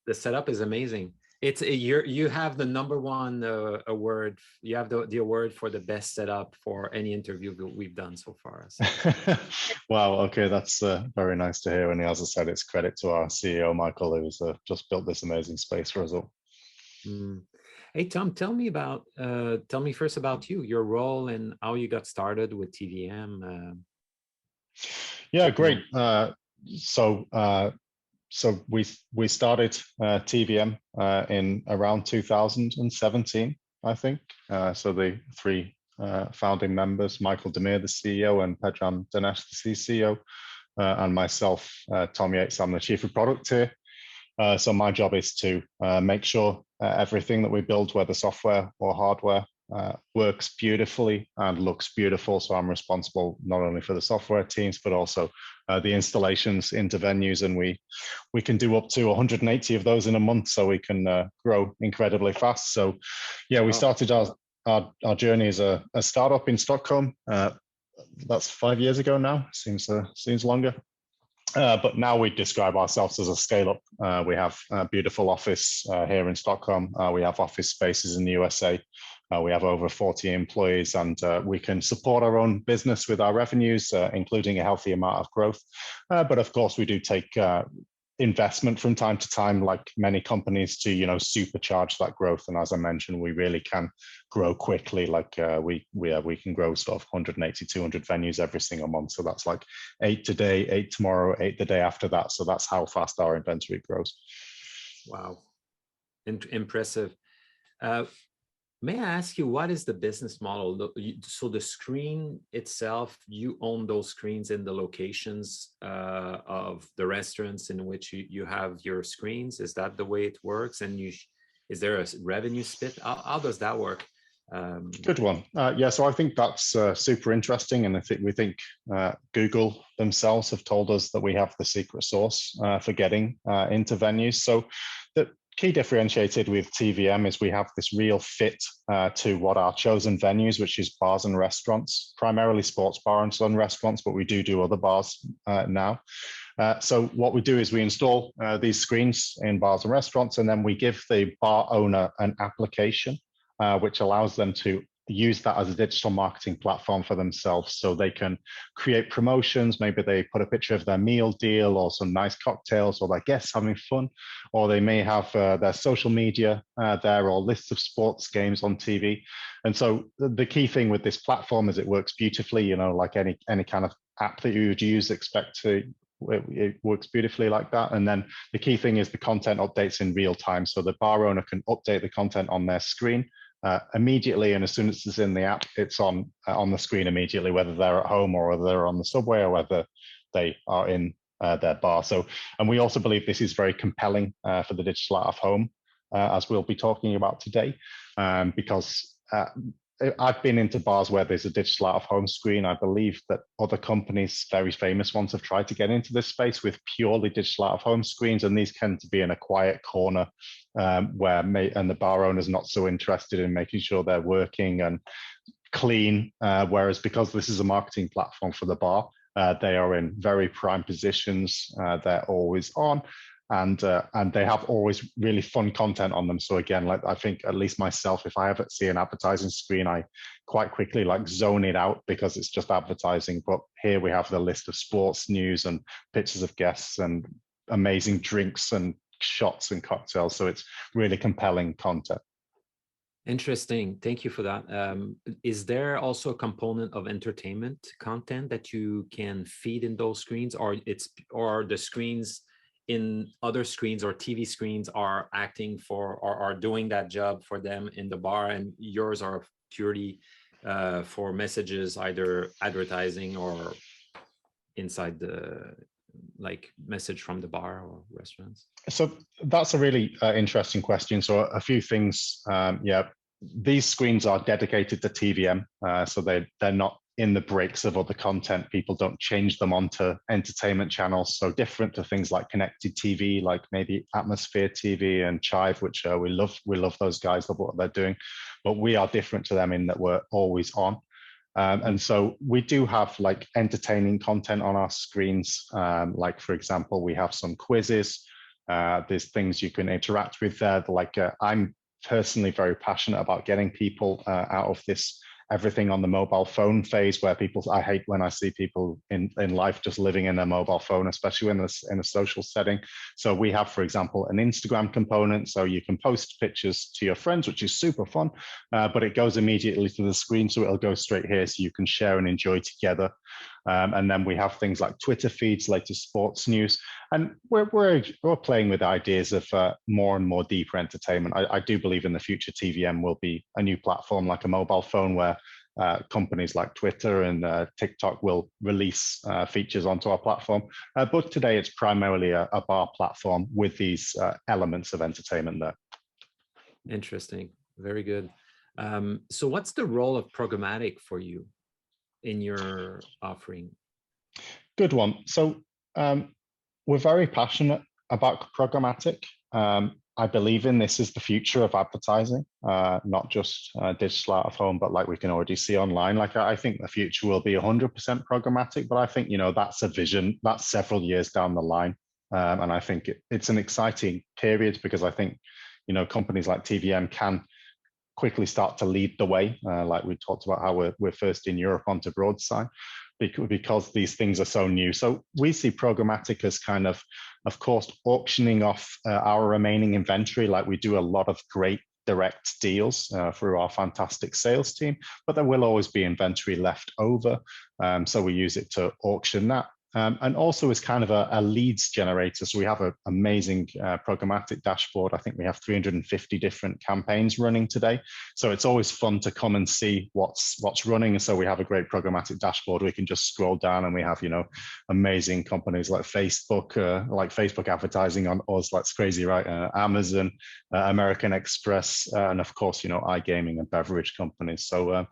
The setup is amazing. You have the number one award. You have the award for the best setup for any interview that we've done so far. So. Wow. Okay, that's very nice to hear. And as I said, it's credit to our CEO Michael, who's just built this amazing space for us all. Mm. Hey Tom, tell me first about you, your role, and how you got started with TVM. Yeah, great. So we started TVM in around 2017, I think. So the three founding members, Michael Demir, the CEO, and Pedram Dinesh, the CCO, and myself, Tom Yates, I'm the Chief of Product here. So my job is to make sure everything that we build, whether software or hardware, works beautifully and looks beautiful. So I'm responsible not only for the software teams, but also the installations into venues. And we can do up to 180 of those in a month. So we can grow incredibly fast. So yeah, we started our journey as a startup in Stockholm. That's 5 years ago now. Seems longer. But now we describe ourselves as a scale-up. We have a beautiful office here in Stockholm. We have office spaces in the USA. We have over 40 employees, and we can support our own business with our revenues, including a healthy amount of growth. But of course, we do take investment from time to time, like many companies, to supercharge that growth. And as I mentioned, we really can grow quickly. Like we can grow sort of 180, 200 venues every single month. So that's like 8 today, 8 tomorrow, 8 the day after that. So that's how fast our inventory grows. Wow, impressive. May I ask you, what is the business model? So the screen itself, you own those screens in the locations of the restaurants in which you have your screens. Is that the way it works? And is there a revenue split? How does that work? Good one. Yeah, so I think that's super interesting. And we think Google themselves have told us that we have the secret sauce for getting into venues. So the key differentiated with TVM is we have this real fit to what our chosen venues, which is bars and restaurants, primarily sports bar and some restaurants, but we do other bars now. So what we do is we install these screens in bars and restaurants, and then we give the bar owner an application which allows them to use that as a digital marketing platform for themselves. So they can create promotions. Maybe they put a picture of their meal deal or some nice cocktails or their guests having fun, or they may have their social media there or lists of sports games on TV. And so the key thing with this platform is it works beautifully, like any kind of app that you would use, it works beautifully like that. And then the key thing is the content updates in real time. So the bar owner can update the content on their screen immediately, and as soon as it's in the app, it's on the screen immediately, whether they're at home or whether they're on the subway or whether they are in their bar. So, and we also believe this is very compelling for the digital out of home, as we'll be talking about today, because I've been into bars where there's a digital out of home screen. I believe that other companies, very famous ones, have tried to get into this space with purely digital out of home screens, and these tend to be in a quiet corner and the bar owner's not so interested in making sure they're working and clean. Whereas because this is a marketing platform for the bar, they are in very prime positions. They're always on. And they have always really fun content on them. So again, like I think at least myself, if I ever see an advertising screen, I quite quickly zone it out because it's just advertising. But here we have the list of sports news and pictures of guests and amazing drinks and shots and cocktails. So it's really compelling content. Interesting. Thank you for that. Is there also a component of entertainment content that you can feed in those screens, or the screens in other screens or TV screens are acting for or are doing that job for them in the bar, and yours are purely for messages, either advertising or inside the message from the bar or restaurants? So that's a really interesting question. So a few things. Yeah, these screens are dedicated to TVM, so they're not in the breaks of other content. People don't change them onto entertainment channels. So different to things like connected TV, like maybe Atmosphere TV and Chive, which we love those guys, love what they're doing. But we are different to them in that we're always on. And so we do have entertaining content on our screens. Like, for example, we have some quizzes. There's things you can interact with there. Like I'm personally very passionate about getting people out of this everything on the mobile phone phase, where people, I hate when I see people in life just living in their mobile phone, especially when it's in a social setting. So we have, for example, an Instagram component. So you can post pictures to your friends, which is super fun, but it goes immediately to the screen. So it'll go straight here so you can share and enjoy together. And then we have things like Twitter feeds, latest sports news. And we're playing with ideas of more and more deeper entertainment. I do believe in the future TVM will be a new platform like a mobile phone, where companies like Twitter and TikTok will release features onto our platform. But today it's primarily a bar platform with these elements of entertainment there. Interesting. Very good. So what's the role of programmatic for you in your offering? Good one. So we're very passionate about programmatic. I believe in this as the future of advertising, not just digital out of home, but like we can already see online. Like I think the future will be 100% programmatic, but I think, you know, that's a vision that's several years down the line. And I think it's an exciting period, because I think, you know, companies like TVM can quickly start to lead the way. Like we talked about how we're first in Europe onto Broadsign, because these things are so new. So we see programmatic as kind of course, auctioning off our remaining inventory. Like we do a lot of great direct deals through our fantastic sales team, but there will always be inventory left over. So we use it to auction that. And also as kind of a leads generator. So we have an amazing programmatic dashboard. I think we have 350 different campaigns running today. So it's always fun to come and see what's running. And so we have a great programmatic dashboard. We can just scroll down and we have, you know, amazing companies like Facebook advertising on us. That's crazy, right? Amazon, American Express, and of course, you know, iGaming and beverage companies. So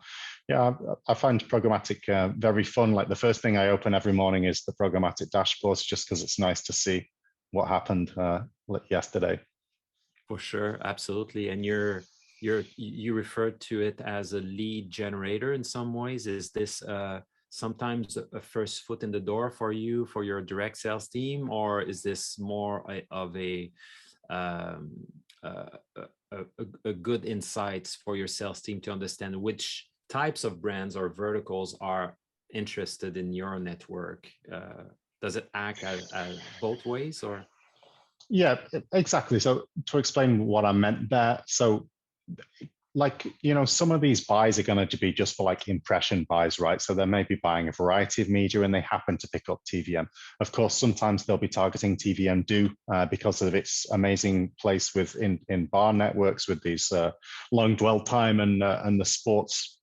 yeah, I find programmatic very fun. Like the first thing I open every morning is the programmatic dashboards, just because it's nice to see what happened yesterday. For sure, absolutely. And you referred to it as a lead generator in some ways. Is this sometimes a first foot in the door for you, for your direct sales team, or is this more of a good insights for your sales team to understand which types of brands or verticals are interested in your network? Does it act as both ways, or? Yeah, exactly. So to explain what I meant there, so like, you know, some of these buys are going to be just for like impression buys, right? So they may be buying a variety of media and they happen to pick up TVM. Of course, sometimes they'll be targeting TVM DOOH because of its amazing place in bar networks with these long dwell time and the sports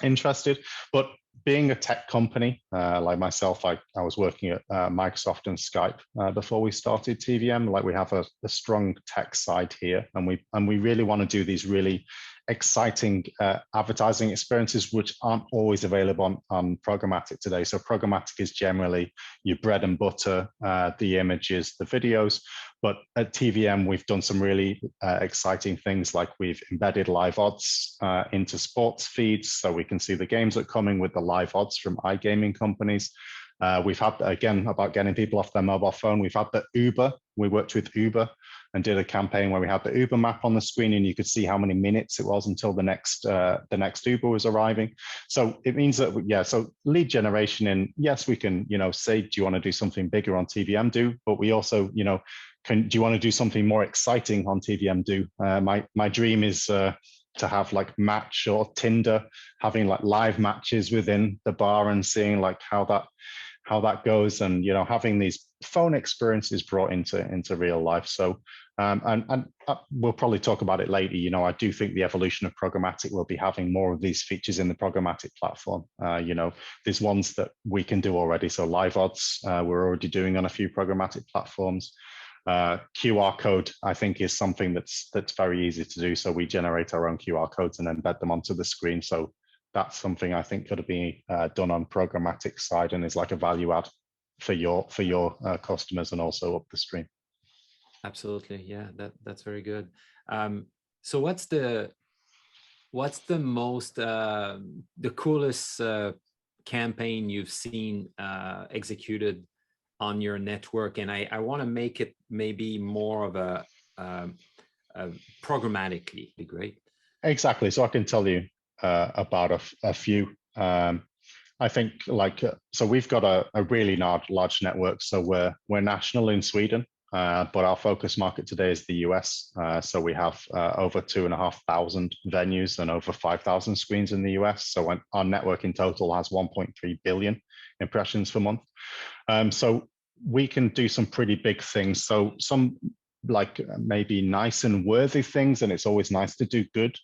interested. But being a tech company like myself, I was working at Microsoft and Skype before we started TVM. Like we have a strong tech side here, and we really want to do these really exciting advertising experiences, which aren't always available on programmatic today. So programmatic is generally your bread and butter, the images, the videos. But at TVM, we've done some really exciting things, like we've embedded live odds into sports feeds, so we can see the games that are coming with the live odds from iGaming companies. We've had, again, about getting people off their mobile phone. We've had the Uber. We worked with Uber and did a campaign where we had the Uber map on the screen, and you could see how many minutes it was until the next Uber was arriving. So it means that, yeah, so lead generation, and yes, we can, you know, say, do you want to do something bigger on TVM DOOH? But we also, you know, do you want to do something more exciting on TVM DOOH? My dream is to have like Match or Tinder, having like live matches within the bar and seeing like how that goes, and, you know, having these phone experiences brought into real life. So and we'll probably talk about it later. You know, I do think the evolution of programmatic will be having more of these features in the programmatic platform. You know, there's ones that we can do already. So live odds, we're already doing on a few programmatic platforms. QR code, I think, is something that's very easy to do. So we generate our own QR codes and embed them onto the screen. So that's something I think could be done on programmatic side and is like a value add for your customers and also up the stream. Absolutely, yeah, that's very good. So what's the most the coolest campaign you've seen executed on your network, and I want to make it maybe more of a programmatically. Be great. Exactly. So I can tell you about a few. I think so we've got a really large network. So we're national in Sweden, but our focus market today is the US. So we have over 2,500 venues and over 5,000 screens in the US. So our network in total has 1.3 billion impressions per month. So we can do some pretty big things. So some maybe nice and worthy things, and it's always nice to do good,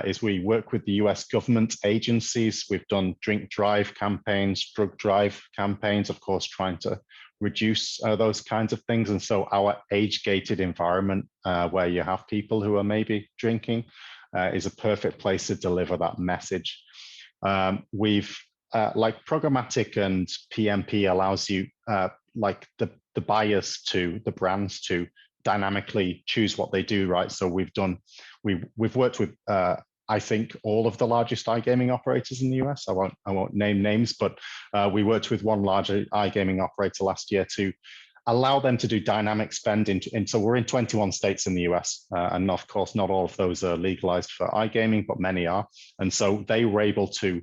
is we work with the US government agencies. We've done drink drive campaigns, drug drive campaigns, of course, trying to reduce those kinds of things. And so our age-gated environment where you have people who are maybe drinking is a perfect place to deliver that message. We've programmatic and PMP allows you the buyers the brands to dynamically choose what they do, right? So we've worked with I think all of the largest iGaming operators in the US. I won't name names, but we worked with one larger iGaming operator last year to allow them to do dynamic spend so we're in 21 states in the US, and of course not all of those are legalized for iGaming, but many are. And so they were able to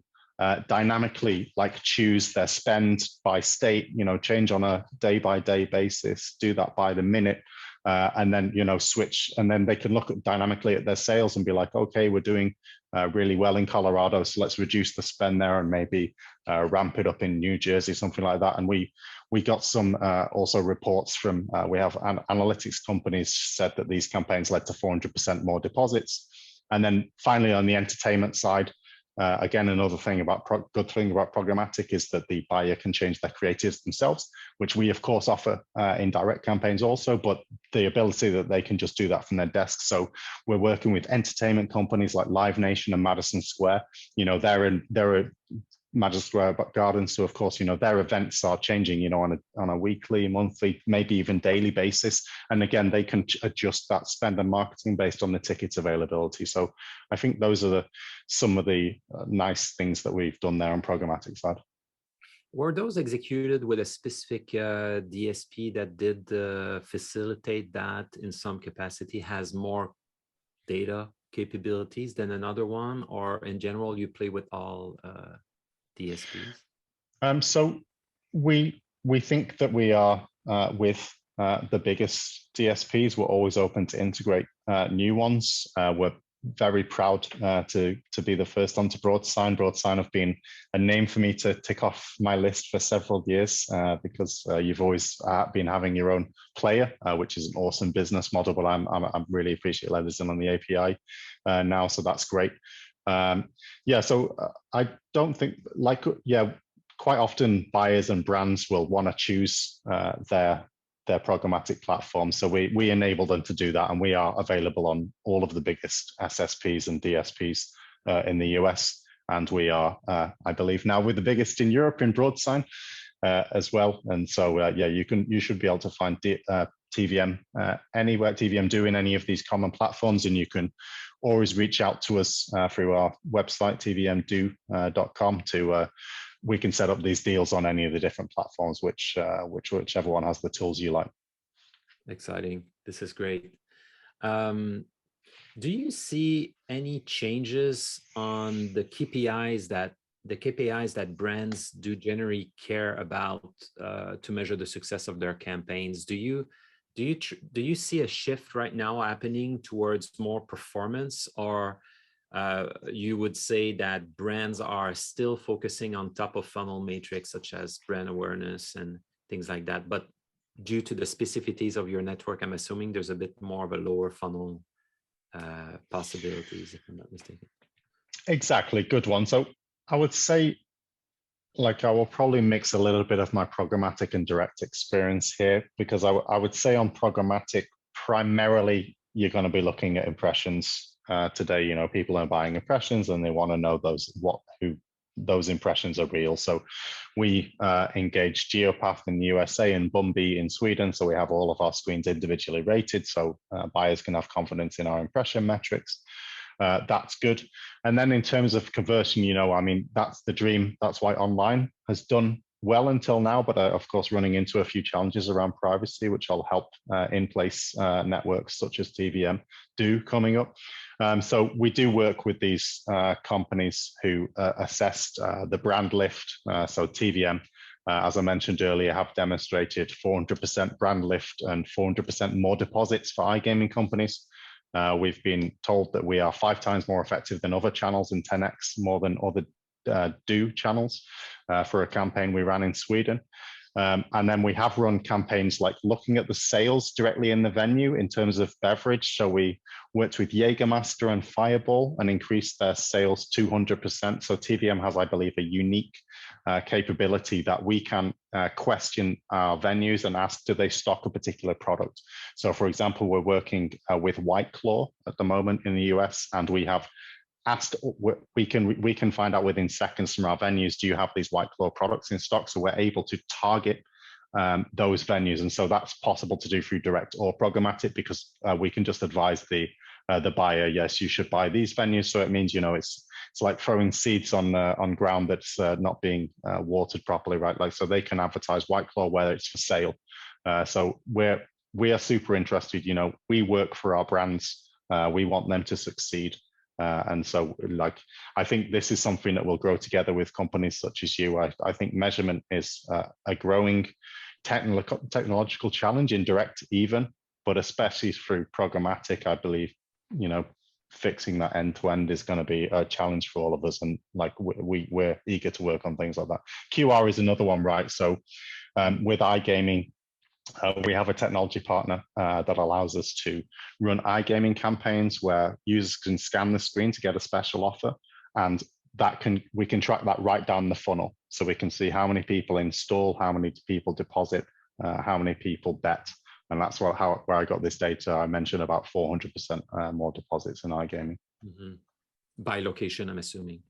dynamically choose their spend by state, change on a day-by-day basis, do that by the minute, and then switch, and then they can look dynamically at their sales and be like, okay, we're doing really well in Colorado, so let's reduce the spend there and maybe ramp it up in New Jersey, something like that. And we got some also reports from we have analytics companies said that these campaigns led to 400% more deposits. And then finally on the entertainment side, again, another thing good thing about programmatic is that the buyer can change their creatives themselves, which we of course offer in direct campaigns also, but the ability that they can just do that from their desk. So we're working with entertainment companies like Live Nation and Madison Square. They're a Madison Square Garden, so of course their events are changing on a weekly, monthly, maybe even daily basis, and again they can adjust that spend and marketing based on the tickets availability. So I think those are some of the nice things that we've done there on programmatic side. Were those executed with a specific DSP that did facilitate that in some capacity, has more data capabilities than another one, or in general you play with all DSPs? So we think that we are with the biggest DSPs. We're always open to integrate new ones. We're very proud to be the first onto Broadsign. Broadsign have been a name for me to tick off my list for several years because you've always been having your own player, which is an awesome business model. But I'm really appreciate Leatherson on the API now, so that's great. So I don't think quite often buyers and brands will want to choose their programmatic platform. So we enable them to do that, and we are available on all of the biggest SSPs and DSPs in the US. And we are, I believe now, we're the biggest in Europe in Broadsign as well. And so you should be able to find TVM anywhere, TVM DOOH in any of these common platforms, and you can always reach out to us through our website, tvmdooh.com, we can set up these deals on any of the different platforms, whichever one has the tools you like. Exciting. This is great. Do you see any changes on the KPIs that brands do generally care about to measure the success of their campaigns? Do you see a shift right now happening towards more performance, or you would say that brands are still focusing on top of funnel metrics such as brand awareness and things like that, but due to the specificities of your network, I'm assuming there's a bit more of a lower funnel possibilities, if I'm not mistaken? Exactly, good one. So I would say, I will probably mix a little bit of my programmatic and direct experience here, because I would say on programmatic, primarily you're going to be looking at impressions. Today, people are buying impressions and they want to know those impressions are real. So we engage Geopath in the USA and Bumby in Sweden. So we have all of our screens individually rated, so buyers can have confidence in our impression metrics. That's good. And then in terms of conversion, that's the dream. That's why online has done well until now, but of course running into a few challenges around privacy, which will help in-place networks such as TVM DOOH coming up. So we do work with these companies who assessed the brand lift. So TVM, as I mentioned earlier, have demonstrated 400% brand lift and 400% more deposits for iGaming companies. We've been told that we are 5 times more effective than other channels and 10x more than other DOOH channels for a campaign we ran in Sweden. And then we have run campaigns like looking at the sales directly in the venue in terms of beverage. So we worked with Jägermeister and Fireball and increased their sales 200%. So TVM has, I believe, a unique capability that we can question our venues and ask, do they stock a particular product? So for example, we're working with White Claw at the moment in the US, and we have asked, we can find out within seconds from our venues, do you have these White Claw products in stock? So we're able to target those venues. And so that's possible to do through direct or programmatic, because we can just advise the buyer, yes, you should buy these venues. So it means, you know, it's like throwing seeds on ground that's not being watered properly, right? Like, so they can advertise White Claw whether it's for sale. So we are super interested, you know, we work for our brands. We want them to succeed. And so, like, I think this is something that will grow together with companies such as you. I think measurement is a growing technological challenge in direct even, but especially through programmatic, I believe, you know, fixing that end to end is going to be a challenge for all of us. And like, we're eager to work on things like that. QR is another one, right? So with iGaming, we have a technology partner that allows us to run iGaming campaigns where users can scan the screen to get a special offer, and we can track that right down the funnel. So we can see how many people install, how many people deposit, how many people bet, and that's where I got this data. I mentioned about 400% more deposits in iGaming. Mm-hmm. By location, I'm assuming.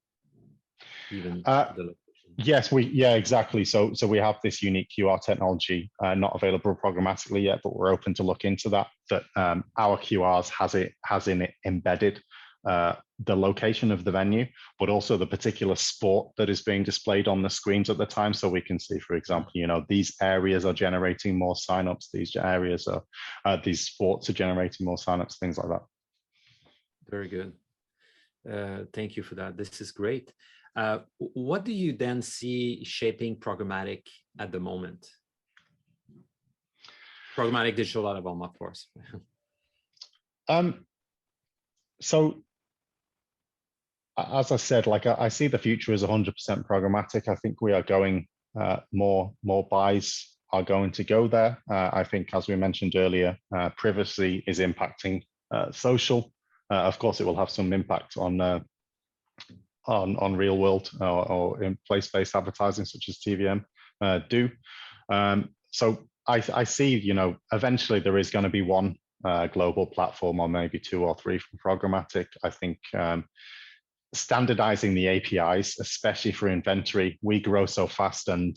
Even the Yes, exactly. So we have this unique QR technology, not available programmatically yet, but we're open to look into that. That our QRs has in it embedded the location of the venue, but also the particular sport that is being displayed on the screens at the time. So we can see, for example, you know, these areas are generating more signups. These areas are these sports are generating more signups. Things like that. Very good. Thank you for that. This is great. What do you then see shaping programmatic at the moment? Programmatic digital out of home, of course. So as I said, like I see the future as 100% programmatic. I think we are going, more buys are going to go there. I think, as we mentioned earlier, privacy is impacting social. Of course, it will have some impact on real world or in place-based advertising such as TVM DOOH. So I see, you know, eventually there is going to be one global platform, or maybe 2 or 3 for programmatic. I think standardizing the APIs, especially for inventory, we grow so fast, and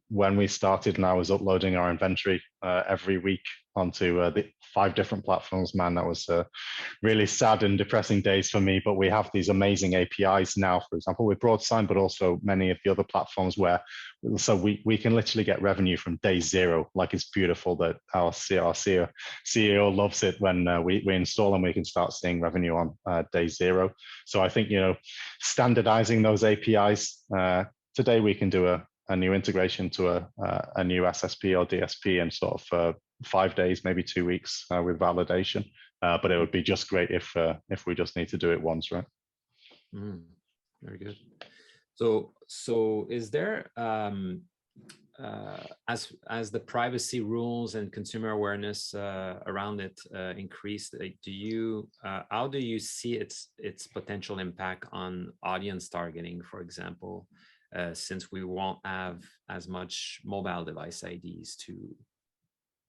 when we started and I was uploading our inventory every week onto the 5 different platforms, man, that was really sad and depressing days for me. But we have these amazing APIs now, for example, with Broadsign, but also many of the other platforms where, so we can literally get revenue from day 0. Like, it's beautiful that our CEO loves it when we install and we can start seeing revenue on day 0. So I think, you know, standardizing those APIs, today we can do a new integration to a new SSP or DSP in sort of 5 days, maybe 2 weeks with validation. But it would be just great if we just need to do it once, right? Very good. So is there, as the privacy rules and consumer awareness around it increase, how do you see its potential impact on audience targeting, for example? Since we won't have as much mobile device IDs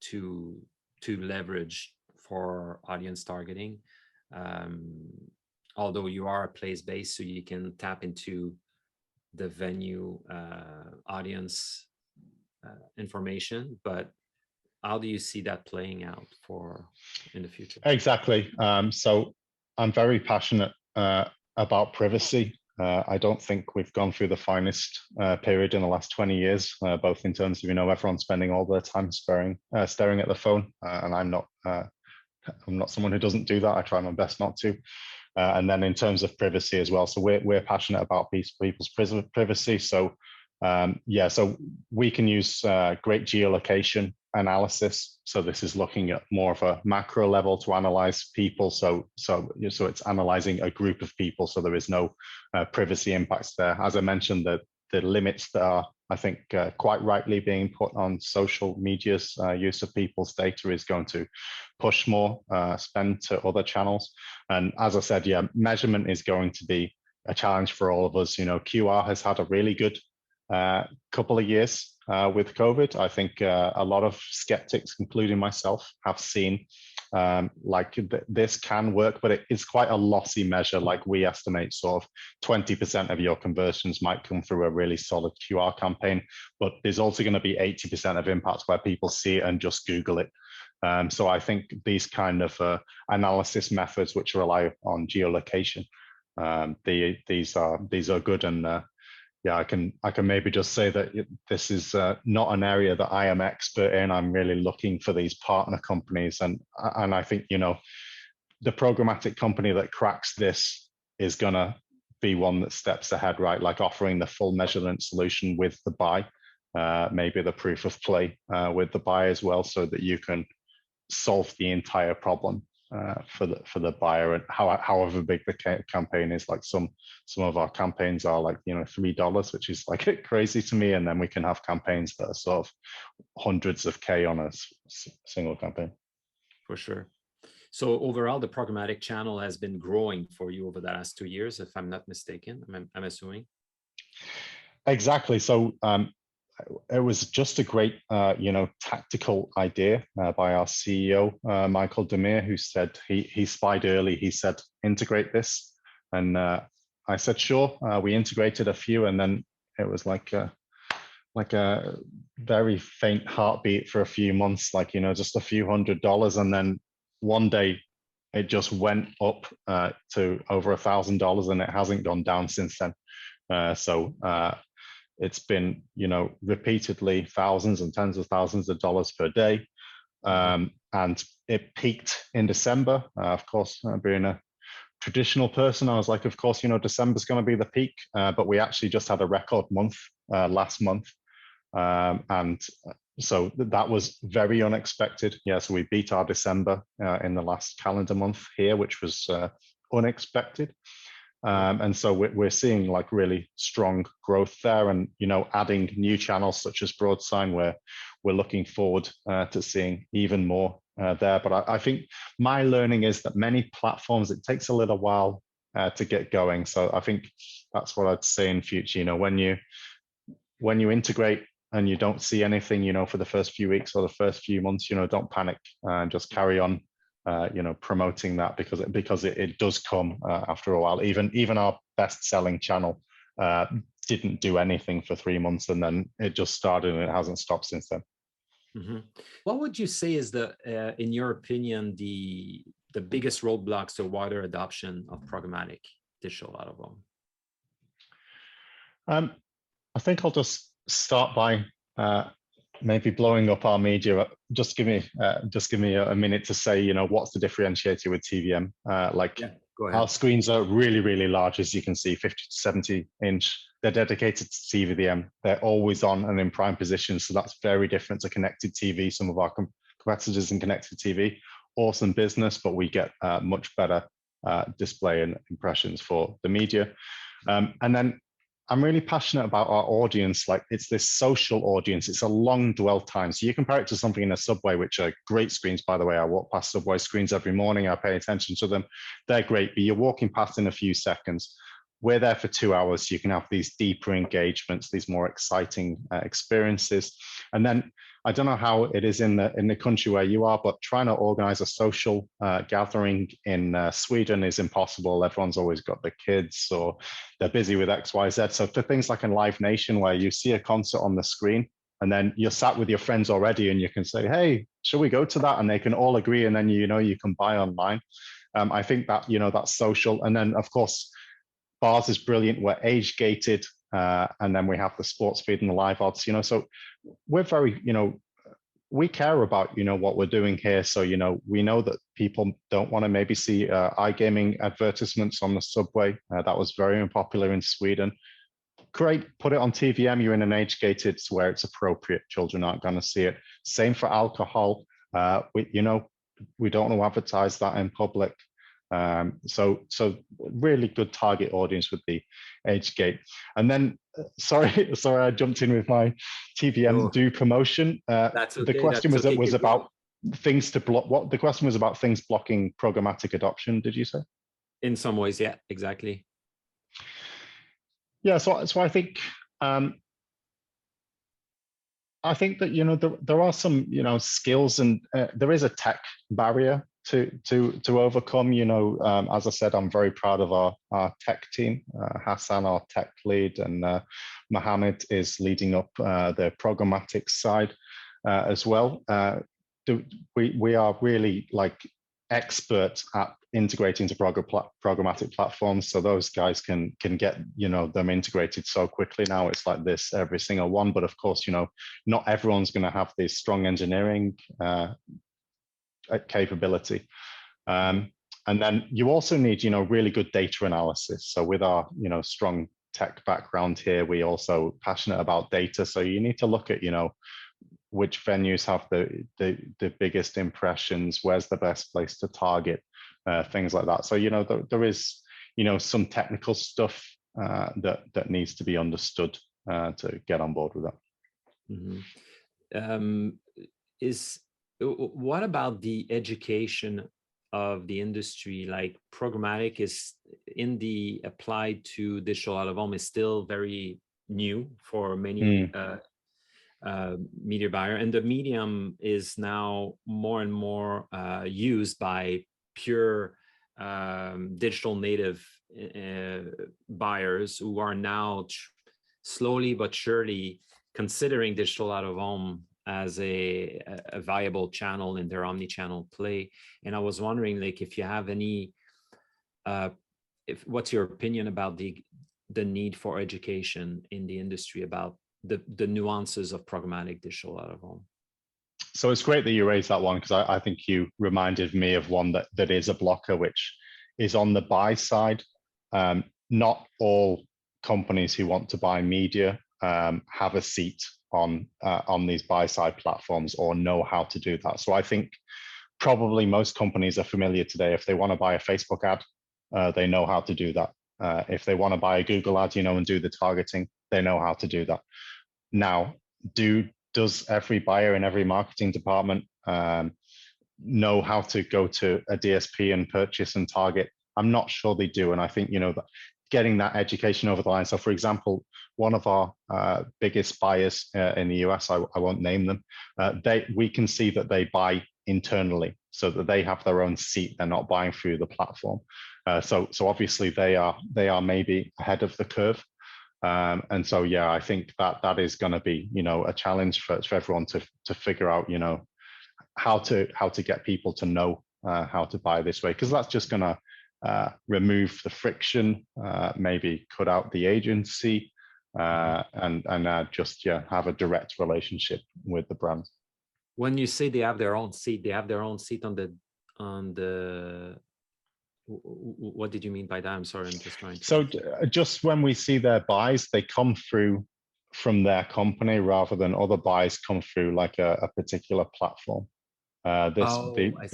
to leverage for audience targeting, although you are place-based, so you can tap into the venue audience information, but how do you see that playing out in the future? Exactly. So I'm very passionate about privacy. I don't think we've gone through the finest period in the last 20 years, both in terms of, you know, everyone spending all their time staring at the phone, and I'm not someone who doesn't do that. I try my best not to. And then in terms of privacy as well, so we're passionate about people's privacy. So yeah, so we can use great geolocation analysis. So this is looking at more of a macro level to analyze people. So it's analyzing a group of people. So there is no privacy impacts there. As I mentioned, the limits that are, I think, quite rightly being put on social media's use of people's data is going to push more spend to other channels. And as I said, yeah, measurement is going to be a challenge for all of us. You know, QR has had a really good couple of years with COVID. I think a lot of skeptics, including myself, have seen this can work, but it is quite a lossy measure. Like we estimate sort of 20% of your conversions might come through a really solid QR campaign, but there's also going to be 80% of impacts where people see it and just Google it. So I think these kind of analysis methods which rely on geolocation, these are good. And yeah, I can maybe just say that this is not an area that I am expert in. I'm really looking for these partner companies, and I think, you know, the programmatic company that cracks this is gonna be one that steps ahead, right? Like offering the full measurement solution with the buy, maybe the proof of play with the buy as well, so that you can solve the entire problem for the buyer, and however big the campaign is. Like some of our campaigns are like, you know, $3, which is like crazy to me, and then we can have campaigns that are sort of hundreds of K on a single campaign. For sure. So overall, the programmatic channel has been growing for you over the last 2 years, if I'm not mistaken. I'm assuming. Exactly. So it was just a great, you know, tactical idea by our CEO, Michael Demir, who said he spied early. He said, integrate this. And I said, sure. We integrated a few, and then it was like a very faint heartbeat for a few months, like, you know, just a few $100. And then one day it just went up to over $1,000, and it hasn't gone down since then. It's been, you know, repeatedly thousands and tens of thousands of dollars per day. And it peaked in December. Of course, being a traditional person, I was like, of course, you know, December's going to be the peak. But we actually just had a record month last month. And so that was very unexpected. Yeah, so we beat our December in the last calendar month here, which was unexpected. And so we're seeing like really strong growth there, and, you know, adding new channels such as Broadsign, where we're looking forward to seeing even more there. But I think my learning is that many platforms, it takes a little while to get going. So I think that's what I'd say in future. You know, when you integrate and you don't see anything, you know, for the first few weeks or the first few months, you know, don't panic and just carry on. You know, promoting that, because it does come after a while. Even our best-selling channel didn't do anything for 3 months, and then it just started, and it hasn't stopped since then. What would you say is in your opinion, the biggest roadblocks to wider adoption of programmatic digital out of home? I think I'll just start by maybe blowing up our media. Just give me a minute to say, you know, what's the differentiator with TVM? Our screens are really, really large, as you can see, 50 to 70 inch. They're dedicated to TVM. They're always on and in prime position. So that's very different to connected TV. Some of our competitors in connected TV, awesome business, but we get much better display and impressions for the media. And then I'm really passionate about our audience. Like, it's this social audience. It's a long dwell time. So you compare it to something in a subway, which are great screens, by the way. I walk past subway screens every morning. I pay attention to them. They're great, but you're walking past in a few seconds. We're there for 2 hours. So you can have these deeper engagements, these more exciting experiences. And then I don't know how it is in the country where you are, but trying to organize a social gathering in Sweden is impossible. Everyone's always got the kids, or they're busy with X, Y, Z. So for things like in Live Nation, where you see a concert on the screen, and then you're sat with your friends already, and you can say, hey, shall we go to that? And they can all agree, and then, you know, you can buy online. I think that, you know, that's social. And then, of course, Bars is brilliant. We're age gated, and then we have the sports feed and the live odds. So we're very, we care about, what we're doing here. So, we know that people don't want to maybe see iGaming advertisements on the subway. That was very unpopular in Sweden. Great, put it on TVM. You're in an age gated where it's appropriate. Children aren't going to see it. Same for alcohol. We don't want to advertise that in public. So really good target audience with the age gate. And then, sorry, I jumped in with my TVM DOOH promotion. That's okay. The question was about things to block. The question was about things blocking programmatic adoption. Did you say? In some ways, yeah, exactly. Yeah, so I think that there are some skills, and there is a tech barrier to overcome. As I said, I'm very proud of our tech team. Hassan, our tech lead, and Mohammed is leading up the programmatic side as well. We are really experts at integrating to programmatic platforms, so those guys can get them integrated so quickly now. It's like this every single one, but of course not everyone's going to have this strong engineering capability, and then you also need really good data analysis. So with our strong tech background here, we also passionate about data, so you need to look at which venues have the biggest impressions, where's the best place to target, things like that. So there is some technical stuff that needs to be understood to get on board with that. Mm-hmm. What about the education of the industry? Like programmatic is in the applied to digital out of home is still very new for many media buyer, and the medium is now more and more used by pure digital native buyers who are now slowly but surely considering digital out of home as a viable channel in their omni-channel play. And I was wondering, if you have any, what's your opinion about the need for education in the industry about the nuances of programmatic digital out of home? So it's great that you raised that one, because I think you reminded me of one that is a blocker, which is on the buy side. Not all companies who want to buy media have a seat on these buy side platforms or know how to do that. So I think probably most companies are familiar today. If they want to buy a Facebook ad, they know how to do that. If they want to buy a Google ad, and do the targeting, they know how to do that. Now, does every buyer in every marketing department know how to go to a DSP and purchase and target? I'm not sure they do. And I think, getting that education over the line. So for example, one of our biggest buyers in the US, I won't name them, we can see that they buy internally so that they have their own seat. They're not buying through the platform. So obviously they are maybe ahead of the curve. And so, yeah, I think that is going to be, a challenge for everyone to figure out, how to get people to know how to buy this way, because that's just going to remove the friction, maybe cut out the agency, and just have a direct relationship with the brand. When you say they have their own seat, on the what did you mean by that? I'm sorry, I'm just trying to. So just when we see their buys, they come through from their company rather than other buys come through like a particular platform.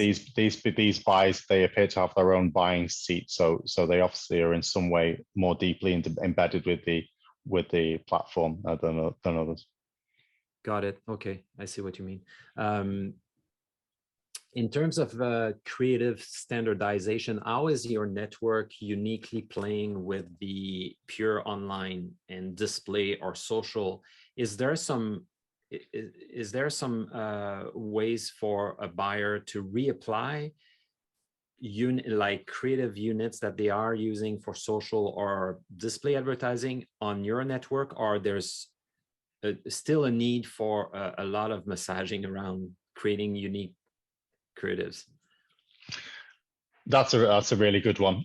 These buys, they appear to have their own buying seat, so they obviously are in some way more deeply embedded with the platform than others. Got it. Okay, I see what you mean. In terms of creative standardization, how is your network uniquely playing with the pure online and display or social? Is there some ways for a buyer to reapply like creative units that they are using for social or display advertising on your network, or there's still a need for a lot of massaging around creating unique creatives? That's a really good one.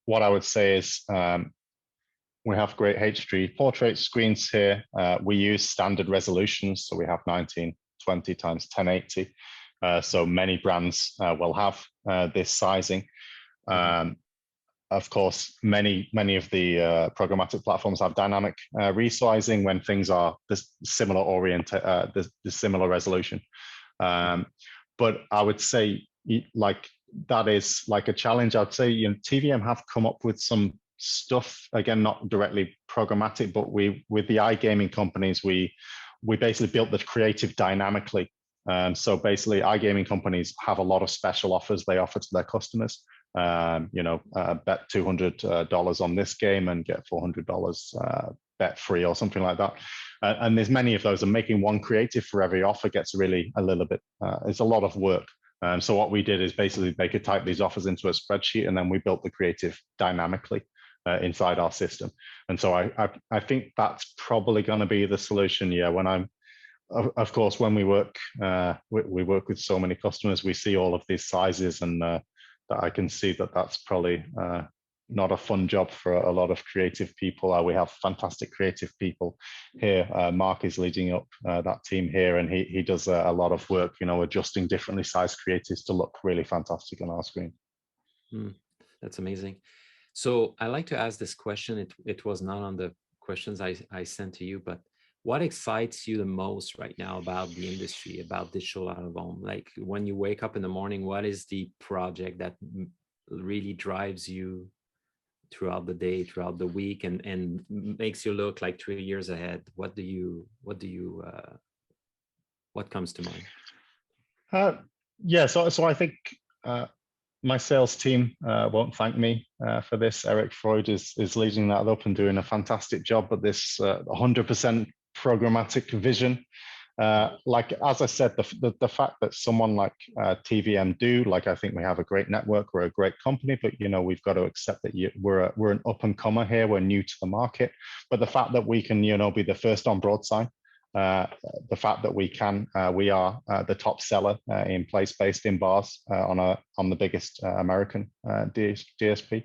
What I would say is We have great HD portrait screens here. We use standard resolutions, so we have 1920 times 1080. So many brands will have this sizing. Of course, many of the programmatic platforms have dynamic resizing when things are this similar the similar resolution. But I would say, like, that is like a challenge. I'd say, you know, TVM have come up with some stuff, again, not directly programmatic, but with the iGaming companies, we basically built the creative dynamically. So basically, iGaming companies have a lot of special offers they offer to their customers. You know, bet $200 on this game and get $400 bet free or something like that. And there's many of those, and making one creative for every offer gets really a little bit, it's a lot of work. So what we did is basically they could type these offers into a spreadsheet, and then we built the creative dynamically inside our system. And so I think that's probably going to be the solution. Yeah, when I'm, of course, when we work with so many customers, we see all of these sizes, and that I can see that that's probably not a fun job for a lot of creative people. We have fantastic creative people here. Mark is leading up that team here, and he does a lot of work, you know, adjusting differently sized creatives to look really fantastic on our screen. That's amazing. So I like to ask this question. It was not on the questions I sent to you, but what excites you the most right now about the industry, about digital out of home? Like, when you wake up in the morning, what is the project that really drives you throughout the day, throughout the week, and makes you look like 3 years ahead? What comes to mind? Yeah, so I think my sales team won't thank me for this. Eric Freud is leading that up and doing a fantastic job at this 100% programmatic vision. Like, as I said, the fact that someone like TVM DOOH, like, I think we have a great network, we're a great company, but, you know, we've got to accept that we're an up and comer here, we're new to the market. But the fact that we can, you know, be the first on Broadsign, the fact that we are the top seller in place-based in bars on the biggest American DSP.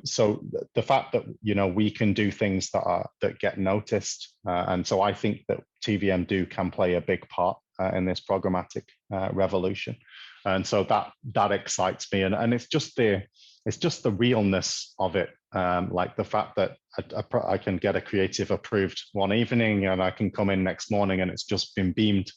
So the fact that, you know, we can do things that get noticed, and so I think that TVM DOOH can play a big part in this programmatic revolution, and so that excites me, and it's just the realness of it, like the fact that I can get a creative approved one evening, and I can come in next morning and it's just been beamed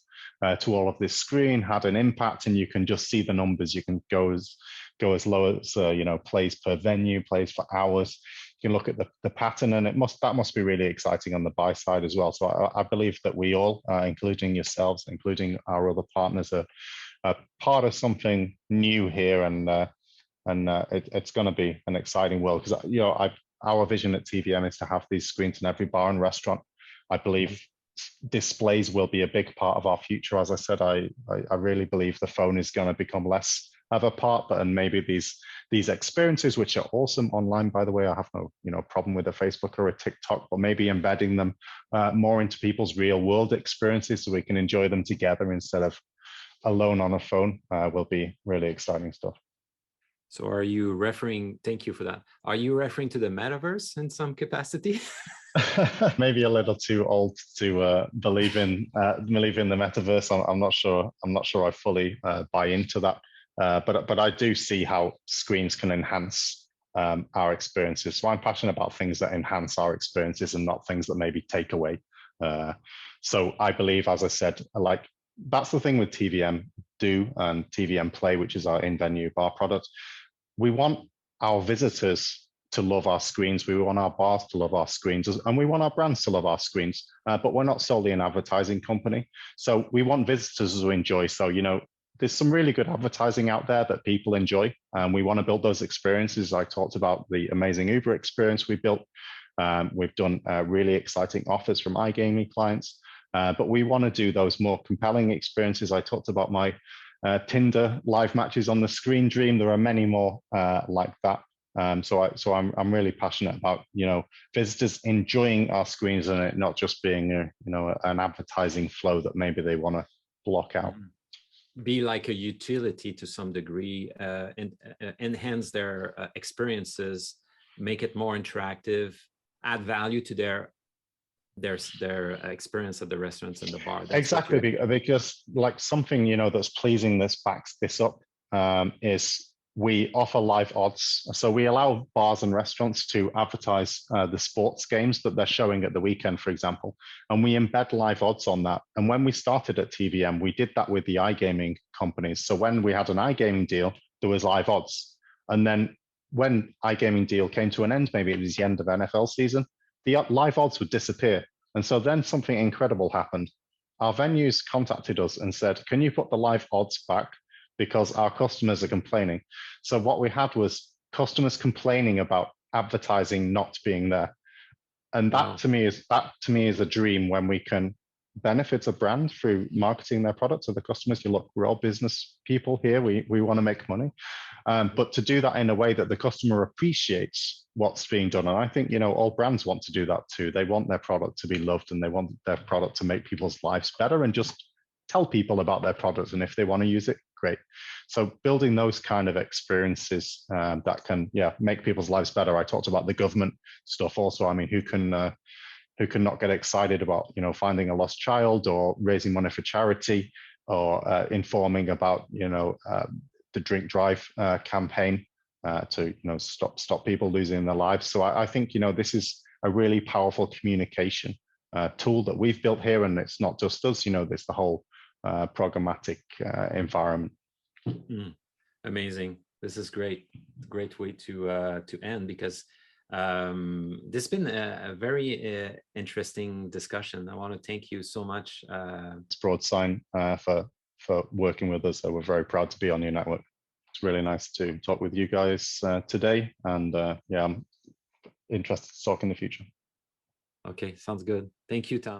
to all of this screen, had an impact, and you can just see the numbers. You can go as low as you know, plays per venue, plays for hours. You can look at the pattern, and that must be really exciting on the buy side as well. So I believe that we all, including yourselves, including our other partners, are part of something new here, and it's going to be an exciting world, because, you know, our vision at TVM is to have these screens in every bar and restaurant. I believe displays will be a big part of our future. As I said, I really believe the phone is going to become less of a part, but and maybe these experiences, which are awesome online, by the way, I have no, you know, problem with a Facebook or a TikTok, but maybe embedding them more into people's real world experiences so we can enjoy them together instead of alone on a phone will be really exciting stuff. So are you referring, thank you for that. Are you referring to the metaverse in some capacity? Maybe a little too old to believe in the metaverse. I'm not sure I fully buy into that. But I do see how screens can enhance our experiences. So I'm passionate about things that enhance our experiences and not things that maybe take away. So I believe, as I said, like, that's the thing with TVM DOOH and TVM Play, which is our in-venue bar product. We want our visitors to love our screens. We want our bars to love our screens, and we want our brands to love our screens. But we're not solely an advertising company. So we want visitors to enjoy. So, you know, there's some really good advertising out there that people enjoy, and we want to build those experiences. I talked about the amazing Uber experience we built. We've done really exciting offers from iGaming clients, but we want to do those more compelling experiences. I talked about my Tinder live matches on the screen dream. There are many more like that. So I'm really passionate about, you know, visitors enjoying our screens and it not just being an advertising flow that maybe they want to block out. Be like a utility to some degree, and enhance their experiences, make it more interactive, add value to their experience at the restaurants and the bar. That's exactly, because like something, you know, that's pleasing, this backs this up, is we offer live odds. So we allow bars and restaurants to advertise the sports games that they're showing at the weekend, for example, and we embed live odds on that. And when we started at TVM, we did that with the iGaming companies. So when we had an iGaming deal, there was live odds. And then when iGaming deal came to an end, maybe it was the end of NFL season, the live odds would disappear. And so then something incredible happened. Our venues contacted us and said, can you put the live odds back? Because our customers are complaining. So what we had was customers complaining about advertising not being there. And that to me is a dream, when we can benefit a brand through marketing their product to the customers. You look, we're all business people here. We want to make money. But to do that in a way that the customer appreciates what's being done. And I think, you know, all brands want to do that too. They want their product to be loved, and they want their product to make people's lives better, and just tell people about their product. And if they want to use it, great. So building those kind of experiences that can, make people's lives better. I talked about the government stuff also. I mean, who can not get excited about, you know, finding a lost child, or raising money for charity, or informing about, you know, the drink drive campaign to, you know, stop people losing their lives. So I think, you know, this is a really powerful communication tool that we've built here, and it's not just us. You know, there's the whole programmatic environment. Amazing. This is great. Great way to end, because this has been a very interesting discussion. I want to thank you so much. It's Broadsign for working with us. So we're very proud to be on your network. It's really nice to talk with you guys today, and I'm interested to talk in the future. Okay, sounds good. Thank you, Tom.